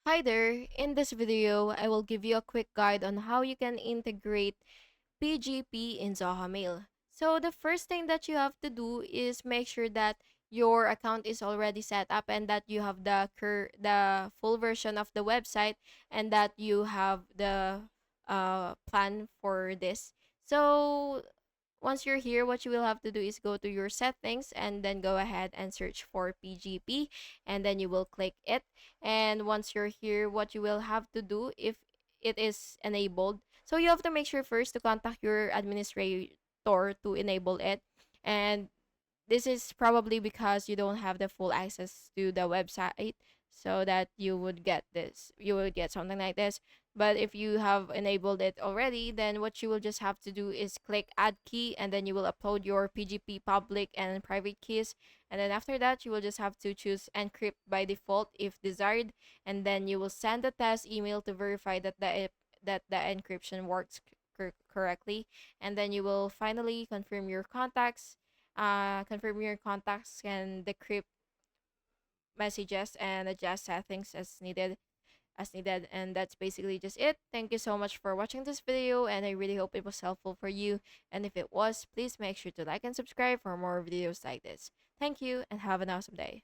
Hi there, in this video, I will give you a quick guide on how you can integrate PGP in Zoho Mail. So the first thing that you have to do is make sure that your account is already set up and that you have the full version of the website and that you have the plan for this. So once you're here, what you will have to do is go to your settings and then go ahead and search for PGP, and then you will click it. And once you're here, what you will have to do, if it is enabled, so you have to make sure first to contact your administrator to enable it. And this is probably because you don't have the full access to the website, so that you would get something like this. But if you have enabled it already, then what you will just have to do is click add key, and then you will upload your PGP public and private keys. And then after that, you will just have to choose encrypt by default if desired, and then you will send a test email to verify that the encryption works correctly. And then you will finally confirm your contacts and decrypt messages and adjust settings as needed. And that's basically just it. Thank you so much for watching this video, and I really hope it was helpful for you. And if it was, please make sure to like and subscribe for more videos like this. Thank you and have an awesome day.